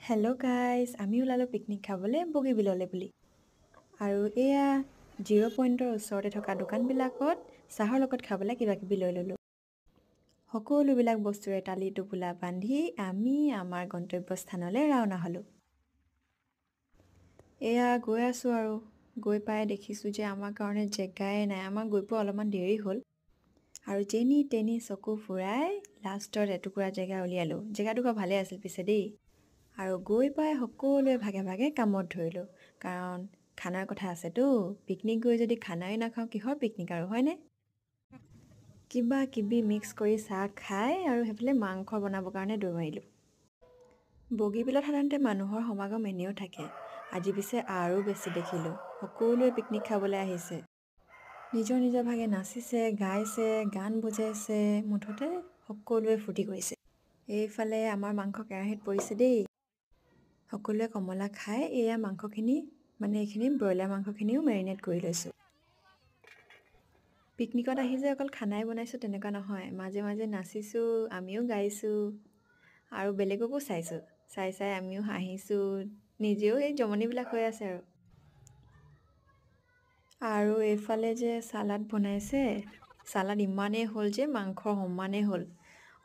Hello' guys, আমি ওলালোঁ picnic খাবলৈ বগীবিললৈ বুলি। আৰু এয়া 0 পইণ্টৰ ওচৰতে থকা দোকানবিলাকত চাহৰ লগত খাবলৈ কিবাকিবি লৈ ল'লোঁ। সকলোবিলাক বস্তুৰে টালি টোপোলা বান্ধি আমি আমাৰ গন্তব্যস্থানলৈ ৰাওনা হ'লোঁ। এয়া গৈ আছোঁ আৰু গৈ পাই দেখিছোঁ যে আমাৰ কাৰণে জেগাই নাই। আমাৰ গৈ পোৱা অলপমান দেৰি হ'ল আৰু যেনি তেনি চকু ফুৰাই লাষ্টত এটুকুৰা জেগা উলিয়ালোঁ। জেগাটুকুৰা ভালে আছিল পিছে দেই। আৰু গৈ পাই সকলোৱে ভাগে ভাগে কামত ধৰিলোঁ, কাৰণ খানাৰ কথা আছেতো। পিকনিক গৈ যদি খানাই নাখাওঁ কিহৰ পিকনিক আৰু, হয়নে? কিবা কিবি মিক্স কৰি চাহ খাই আৰু সেইফালে মাংস বনাবৰ কাৰণে দৌৰ মাৰিলোঁ। বগীবিলত সাধাৰণতে মানুহৰ সমাগম এনেও থাকে, আজি পিছে আৰু বেছি দেখিলোঁ। সকলোৱে পিকনিক খাবলৈ আহিছে, নিজৰ নিজৰ ভাগে নাচিছে, গাইছে, গান বজাইছে, মুঠতে সকলোৱে ফূৰ্তি কৰিছে। এইফালে আমাৰ মাংস কেৰাহীত পৰিছে দেই। সকলোৱে কমলা খাই এয়া মাংসখিনি, মানে এইখিনি ব্ৰইলাৰ মাংসখিনিও মেৰিনেট কৰি লৈছোঁ। পিকনিকত আহি যে অকল খানাই বনাইছোঁ তেনেকুৱা নহয়, মাজে মাজে নাচিছোঁ, আমিও গাইছোঁ আৰু বেলেগকো চাইছোঁ। চাই চাই আমিও হাঁহিছোঁ, নিজেও এই জমনিবিলাক হৈ আছে আৰু এইফালে যে চালাড বনাইছে, চালাড ইমানেই হ'ল যে মাংসৰ সমানেই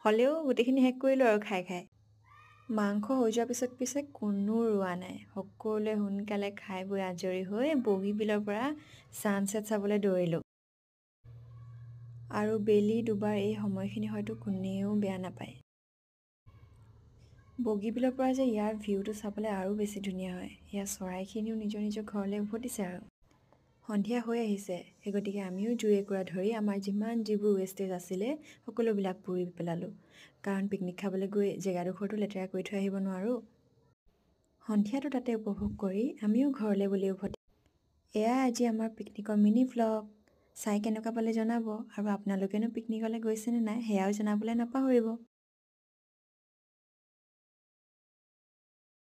হ'লেও গোটেইখিনি শেষ কৰিলোঁ আৰু খাই খাই। মাংস হৈ যোৱাৰ পিছত পিছে কোনো ৰোৱা নাই, সকলোৱে সোনকালে খাই বৈ আজৰি হৈ বগীবিলৰ পৰা ছানছেট চাবলৈ দৌৰিলোঁ। আৰু বেলি দুবাৰ এই সময়খিনি হয়তো কোনেও বেয়া নাপায়। বগীবিলৰ পৰা যে ইয়াৰ ভিউটো চাবলৈ আৰু বেছি ধুনীয়া হয়। ইয়াৰ চৰাইখিনিও নিজৰ নিজৰ ঘৰলৈ উভতিছে আৰু সন্ধিয়া হৈ আহিছে। সেই গতিকে আমিও জুই একুৰা ধৰি আমাৰ যিবোৰ ৱেষ্টেজ আছিলে সকলোবিলাক পুৰি পেলালোঁ, কাৰণ পিকনিক খাবলৈ গৈ জেগাডোখৰটো লেতেৰা কৰি থৈ আহিব নোৱাৰোঁ। সন্ধিয়াটো তাতে উপভোগ কৰি আমিও ঘৰলৈ বুলি উভতি। এয়া আজি আমাৰ পিকনিকৰ মিনি ভ্লগ। চাই কেনেকুৱা পালে জনাব, আৰু আপোনালোকেনো পিকনিকলৈ গৈছেনে নাই সেয়াও জনাবলৈ নাপাহৰিব।